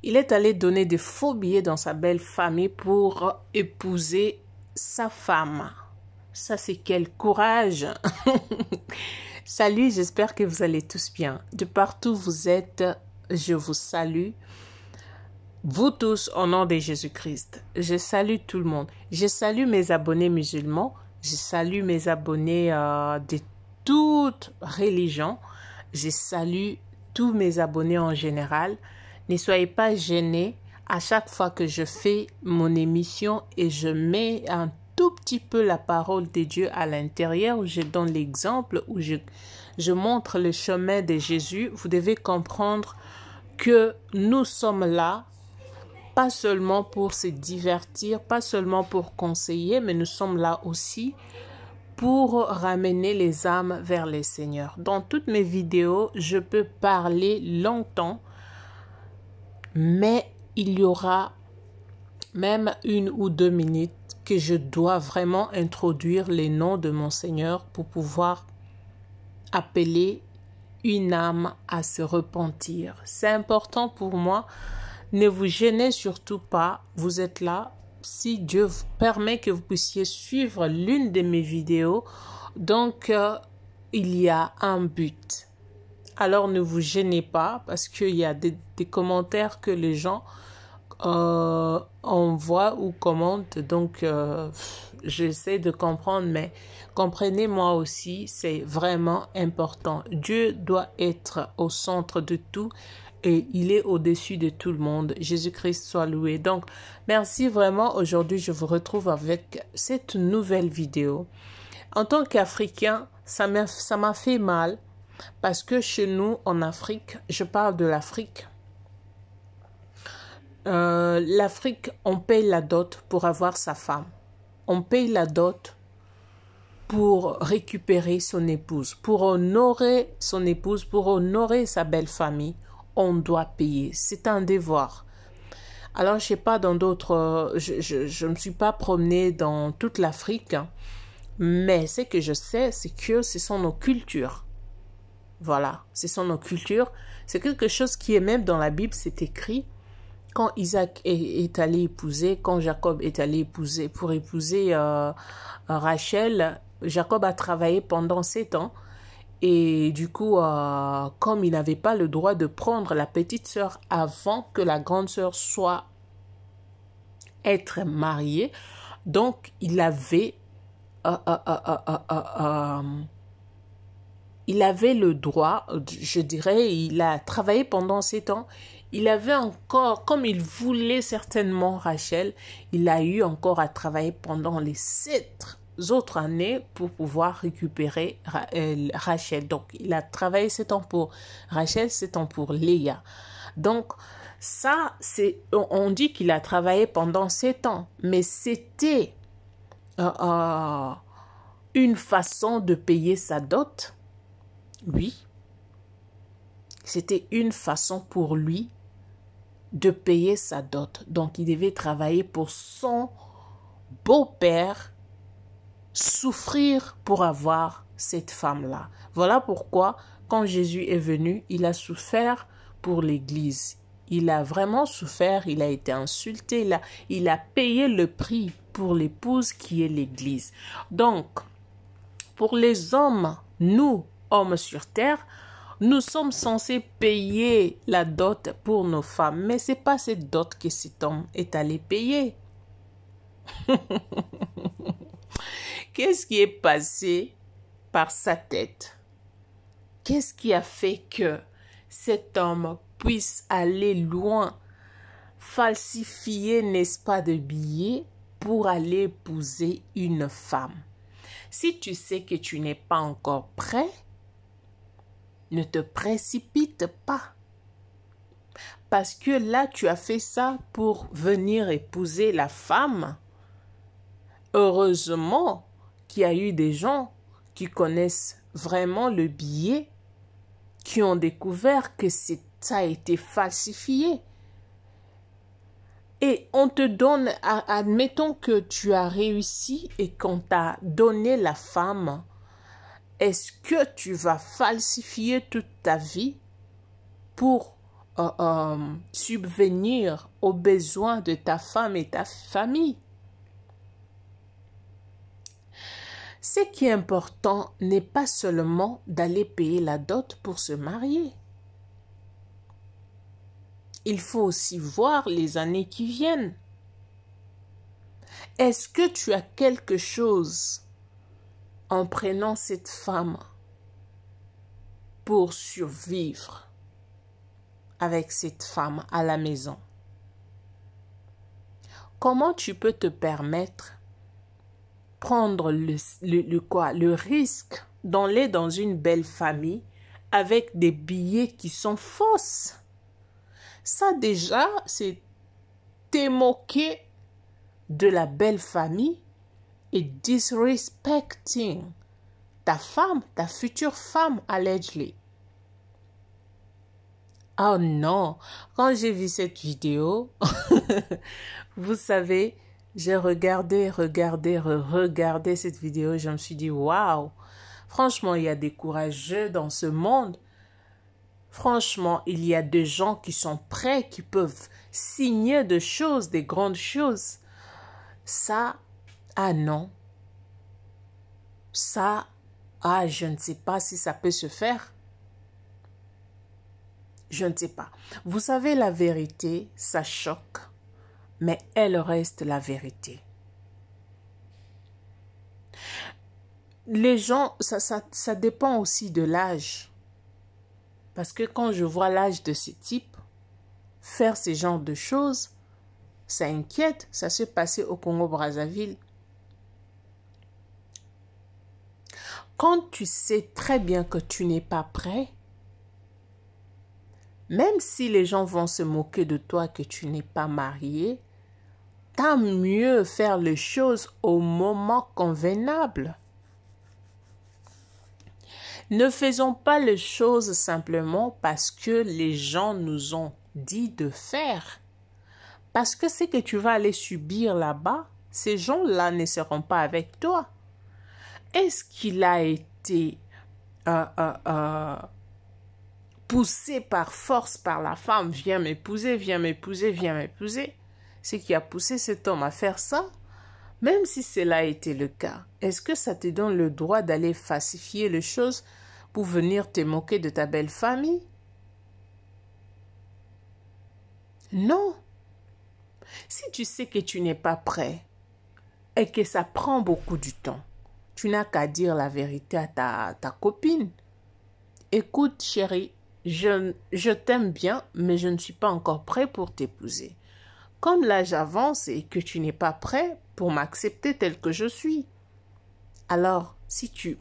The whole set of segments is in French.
Il est allé donner des faux billets dans sa belle famille pour épouser sa femme. Ça, c'est quel courage! Salut, j'espère que vous allez tous bien. De partout où vous êtes, je vous salue. Vous tous, au nom de Jésus-Christ. Je salue tout le monde. Je salue mes abonnés musulmans. Je salue mes abonnés de toute religion. Je salue tous mes abonnés en général. Ne soyez pas gênés à chaque fois que je fais mon émission et je mets un tout petit peu la parole de Dieu à l'intérieur, où je donne l'exemple, où je montre le chemin de Jésus. Vous devez comprendre que nous sommes là, pas seulement pour se divertir, pas seulement pour conseiller, mais nous sommes là aussi pour ramener les âmes vers le Seigneur. Dans toutes mes vidéos, je peux parler longtemps, mais il y aura même 1 ou 2 minutes que je dois vraiment introduire les noms de mon Seigneur pour pouvoir appeler une âme à se repentir. C'est important pour moi. Ne vous gênez surtout pas. Vous êtes là. Si Dieu vous permet que vous puissiez suivre l'une de mes vidéos, donc il y a un but. Alors ne vous gênez pas parce qu'il y a des commentaires que les gens envoient ou commentent. Donc j'essaie de comprendre, mais comprenez-moi aussi, c'est vraiment important. Dieu doit être au centre de tout. Et il est au-dessus de tout le monde. Jésus-Christ soit loué. Donc, merci vraiment. Aujourd'hui, je vous retrouve avec cette nouvelle vidéo. En tant qu'Africain, ça m'a fait mal parce que chez nous, en Afrique, je parle de l'Afrique. L'Afrique, on paye la dot pour avoir sa femme. On paye la dot pour récupérer son épouse, pour honorer son épouse, pour honorer sa belle famille. On doit payer. C'est un devoir. Alors, je sais pas dans d'autres... Je me suis pas promenée dans toute l'Afrique, hein, mais ce que je sais, c'est que ce sont nos cultures. Voilà, ce sont nos cultures. C'est quelque chose qui est même dans la Bible, c'est écrit. Quand Isaac est allé épouser, quand Jacob est allé épouser, pour épouser Rachel, Jacob a travaillé pendant 7 ans. Et du coup, comme il n'avait pas le droit de prendre la petite sœur avant que la grande sœur soit être mariée, donc il avait le droit, je dirais, il a travaillé pendant 7 ans. Il avait encore, comme il voulait certainement Rachel, il a eu encore à travailler pendant les 7 autres années pour pouvoir récupérer Rachel. Donc, il a travaillé 7 ans pour Rachel, 7 ans pour Léa. Donc, ça, on dit qu'il a travaillé pendant 7 ans, mais c'était une façon de payer sa dot. Oui, c'était une façon pour lui de payer sa dot. Donc, il devait travailler pour son beau-père, souffrir pour avoir cette femme-là. Voilà pourquoi, quand Jésus est venu, il a souffert pour l'Église. Il a vraiment souffert, il a été insulté, il a payé le prix pour l'épouse qui est l'Église. Donc, pour les hommes, nous, hommes sur terre, nous sommes censés payer la dot pour nos femmes, mais ce n'est pas cette dot que cet homme est allé payer. Qu'est-ce qui est passé par sa tête? Qu'est-ce qui a fait que cet homme puisse aller loin, falsifier, n'est-ce pas, de billets pour aller épouser une femme? Si tu sais que tu n'es pas encore prêt, ne te précipite pas. Parce que là, tu as fait ça pour venir épouser la femme. Heureusement qu'il y a eu des gens qui connaissent vraiment le billet, qui ont découvert que ça a été falsifié. Et on te donne, admettons que tu as réussi et qu'on t'a donné la femme, est-ce que tu vas falsifier toute ta vie pour subvenir aux besoins de ta femme et ta famille. Ce qui est important n'est pas seulement d'aller payer la dot pour se marier. Il faut aussi voir les années qui viennent. Est-ce que tu as quelque chose en prenant cette femme pour survivre avec cette femme à la maison? Comment tu peux te permettre prendre le risque d'aller dans une belle famille avec des billets qui sont fausses? Ça déjà, c'est te moquer de la belle famille et disrespecting ta femme, ta future femme, allegedly. Oh non, quand j'ai vu cette vidéo, vous savez, j'ai regardé cette vidéo, je me suis dit, waouh, franchement, il y a des courageux dans ce monde. Franchement, il y a des gens qui sont prêts, qui peuvent signer de choses, des grandes choses. Ça, ah non. Ça, ah, je ne sais pas si ça peut se faire. Je ne sais pas. Vous savez, la vérité, ça choque, mais elle reste la vérité. Les gens, ça dépend aussi de l'âge. Parce que quand je vois l'âge de ce type, faire ce genre de choses, ça inquiète. Ça s'est passé au Congo-Brazzaville. Quand tu sais très bien que tu n'es pas prêt, même si les gens vont se moquer de toi que tu n'es pas marié, tant mieux faire les choses au moment convenable. Ne faisons pas les choses simplement parce que les gens nous ont dit de faire. Parce que ce que tu vas aller subir là-bas, ces gens-là ne seront pas avec toi. Est-ce qu'il a été poussé par force par la femme, viens m'épouser, viens m'épouser, viens m'épouser? Ce qui a poussé cet homme à faire ça? Même si cela a été le cas, est-ce que ça te donne le droit d'aller falsifier les choses pour venir te moquer de ta belle famille? Non. Si tu sais que tu n'es pas prêt et que ça prend beaucoup de temps, tu n'as qu'à dire la vérité à ta copine. Écoute, chérie, je t'aime bien, mais je ne suis pas encore prêt pour t'épouser. Comme l'âge avance et que tu n'es pas prêt pour m'accepter tel que je suis. Alors, si tu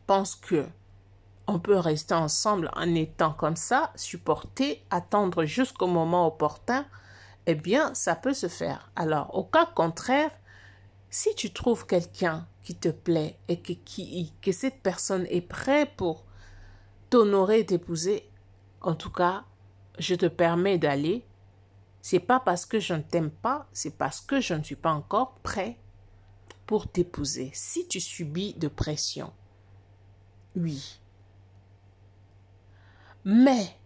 penses que on peut rester ensemble en étant comme ça, supporter, attendre jusqu'au moment opportun, eh bien, ça peut se faire. Alors, au cas contraire, si tu trouves quelqu'un qui te plaît et que cette personne est prête pour t'honorer et t'épouser, en tout cas, je te permets d'aller. C'est pas parce que je ne t'aime pas, c'est parce que je ne suis pas encore prêt pour t'épouser. Si tu subis de pression, oui. Mais,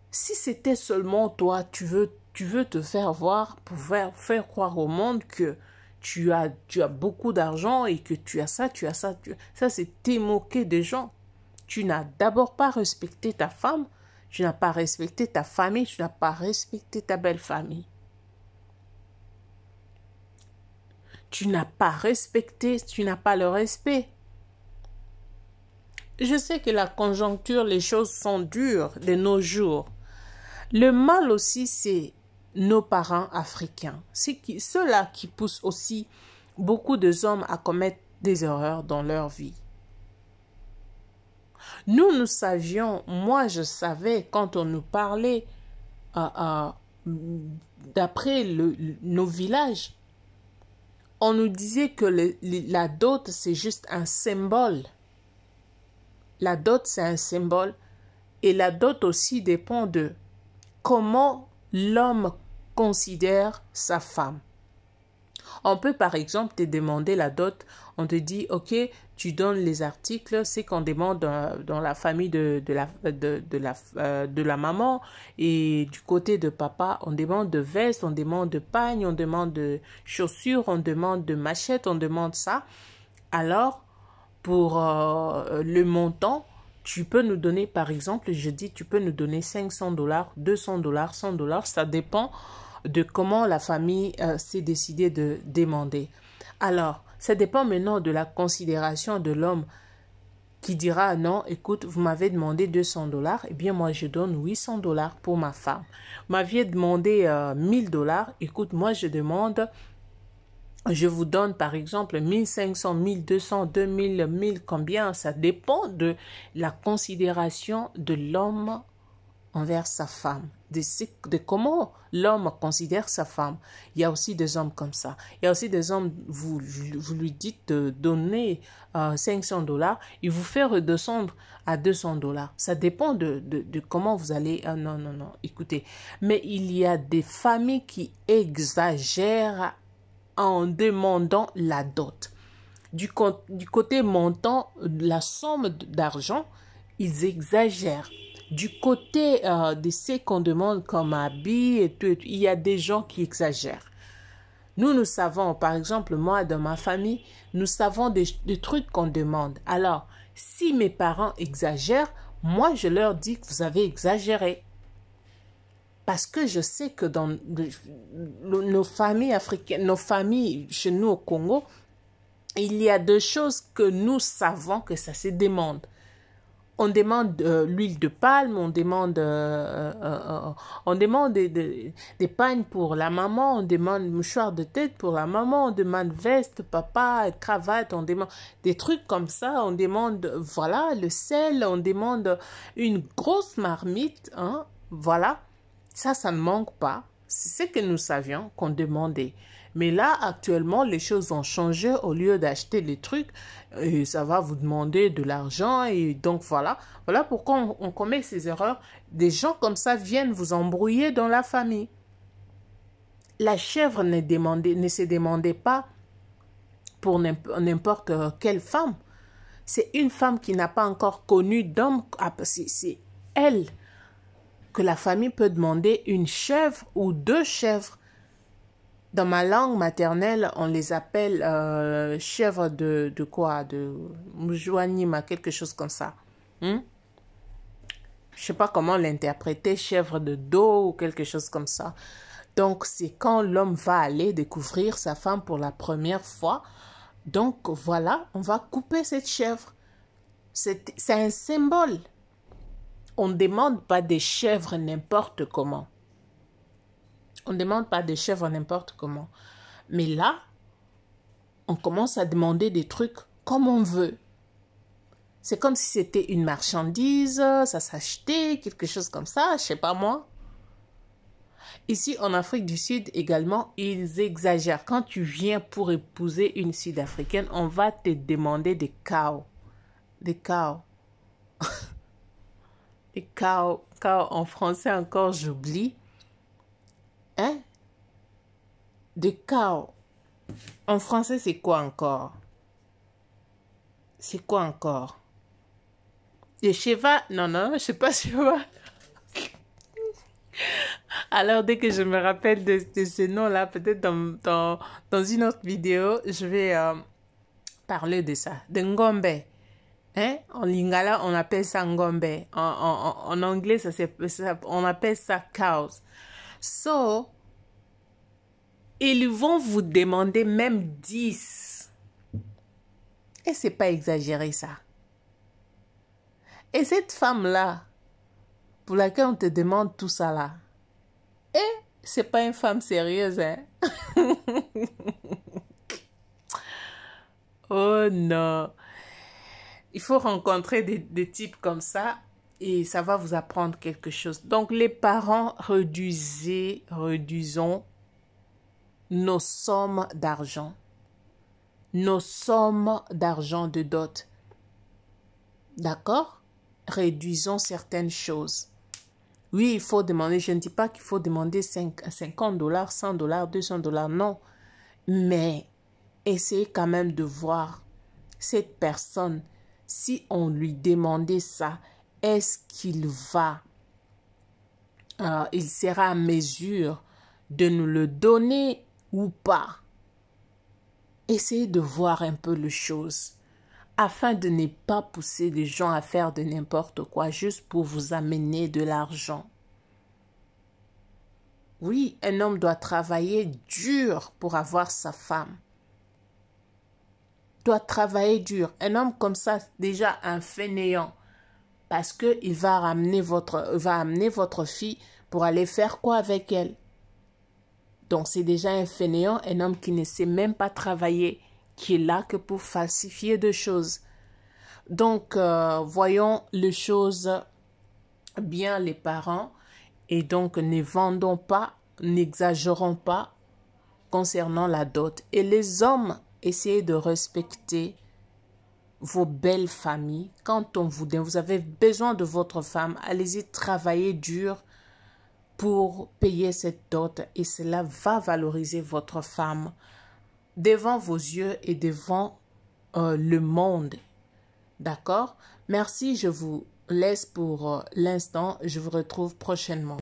si c'était seulement toi, tu veux te faire voir, pour faire croire au monde que tu as beaucoup d'argent et que tu as ça. Ça, c'est te moquer des gens. Tu n'as d'abord pas respecté ta femme, tu n'as pas respecté ta famille, tu n'as pas respecté ta belle famille. Tu n'as pas respecté, tu n'as pas le respect. Je sais que la conjoncture, les choses sont dures de nos jours. Le mal aussi, c'est nos parents africains. C'est ceux-là qui poussent aussi beaucoup de hommes à commettre des erreurs dans leur vie. Nous savions, moi je savais quand on nous parlait d'après nos villages, on nous disait que la dot c'est juste un symbole. La dot c'est un symbole et la dot aussi dépend de comment l'homme considère sa femme. On peut par exemple te demander la dot, on te dit, ok, tu donnes les articles, c'est qu'on demande dans la famille de la maman et du côté de papa, on demande de veste, on demande de pagne, on demande de chaussures, on demande de machettes, on demande ça. Alors, pour le montant, tu peux nous donner, par exemple, je dis, tu peux nous donner $500, $200, $100, ça dépend de comment la famille s'est décidée de demander. Alors, ça dépend maintenant de la considération de l'homme qui dira, non, écoute, vous m'avez demandé $200, eh bien moi je donne $800 pour ma femme. Vous m'aviez demandé $1000, écoute, moi je demande... Je vous donne par exemple 1500, 1200, 2000, 1000, combien? Ça dépend de la considération de l'homme envers sa femme, de comment l'homme considère sa femme. Il y a aussi des hommes comme ça. Il y a aussi des hommes, vous lui dites de donner $500, il vous fait redescendre à $200. Ça dépend de comment vous allez... non, non, non, écoutez. Mais il y a des familles qui exagèrent en demandant la dot. Du côté montant, la somme d'argent, ils exagèrent. Du côté de ce qu'on demande comme habit, et tout, il y a des gens qui exagèrent. Nous savons, par exemple, moi, dans ma famille, nous savons des trucs qu'on demande. Alors, si mes parents exagèrent, moi, je leur dis que vous avez exagéré. Parce que je sais que dans nos familles africaines, nos familles chez nous au Congo, il y a deux choses que nous savons que ça se demande. On demande l'huile de palme, on demande des pagnes pour la maman, on demande mouchoir de tête pour la maman, on demande veste, papa, cravate, on demande des trucs comme ça, on demande, voilà, le sel, on demande une grosse marmite, hein, voilà. Ça ne manque pas. C'est ce que nous savions qu'on demandait. Mais là, actuellement, les choses ont changé. Au lieu d'acheter les trucs, et ça va vous demander de l'argent. Et donc, voilà. Voilà pourquoi on commet ces erreurs. Des gens comme ça viennent vous embrouiller dans la famille. La chèvre ne se demandait pas pour n'importe quelle femme. C'est une femme qui n'a pas encore connu d'homme. C'est elle que la famille peut demander une chèvre ou deux chèvres. Dans ma langue maternelle, on les appelle chèvres de quoi? De Mujwanima, quelque chose comme ça. Je ne sais pas comment l'interpréter, chèvre de dos ou quelque chose comme ça. Donc, c'est quand l'homme va aller découvrir sa femme pour la première fois. Donc, voilà, on va couper cette chèvre. C'est un symbole. On ne demande pas des chèvres n'importe comment. On ne demande pas des chèvres n'importe comment. Mais là, on commence à demander des trucs comme on veut. C'est comme si c'était une marchandise, ça s'achetait, quelque chose comme ça, je ne sais pas moi. Ici, en Afrique du Sud également, ils exagèrent. Quand tu viens pour épouser une Sud-Africaine, on va te demander des cows. Des cows. Et cow en français encore, j'oublie. Hein? De cow. En français, c'est quoi encore? C'est quoi encore? De cheval? Non, non, je ne sais pas cheval. Alors, dès que je me rappelle de ce nom-là, peut-être dans une autre vidéo, je vais parler de ça. De ngombe. Hein? En lingala, on appelle ça ngombe. En anglais, on appelle ça cows. So, ils vont vous demander même 10. Et c'est pas exagéré, ça. Et cette femme-là, pour laquelle on te demande tout ça là, c'est pas une femme sérieuse, hein? Oh non! Il faut rencontrer des types comme ça et ça va vous apprendre quelque chose. Donc, les parents, réduisons nos sommes d'argent. Nos sommes d'argent de dot. D'accord? Réduisons certaines choses. Oui, il faut demander, je ne dis pas qu'il faut demander $50, $100, $200, non. Mais essayez quand même de voir cette personne. Si on lui demandait ça, est-ce qu'il il sera à mesure de nous le donner ou pas? Essayez de voir un peu les choses afin de ne pas pousser les gens à faire de n'importe quoi juste pour vous amener de l'argent. Oui, un homme doit travailler dur pour avoir sa femme. Doit travailler dur. Un homme comme ça, déjà un fainéant. Parce qu'il va amener votre fille pour aller faire quoi avec elle? Donc c'est déjà un fainéant, un homme qui ne sait même pas travailler, qui est là que pour falsifier des choses. Donc voyons les choses bien les parents et donc ne vendons pas, n'exagérons pas concernant la dot. Et les hommes, essayez de respecter vos belles familles. Quand vous avez besoin de votre femme, allez-y travailler dur pour payer cette dot et cela va valoriser votre femme devant vos yeux et devant le monde. D'accord? Merci, je vous laisse pour l'instant. Je vous retrouve prochainement.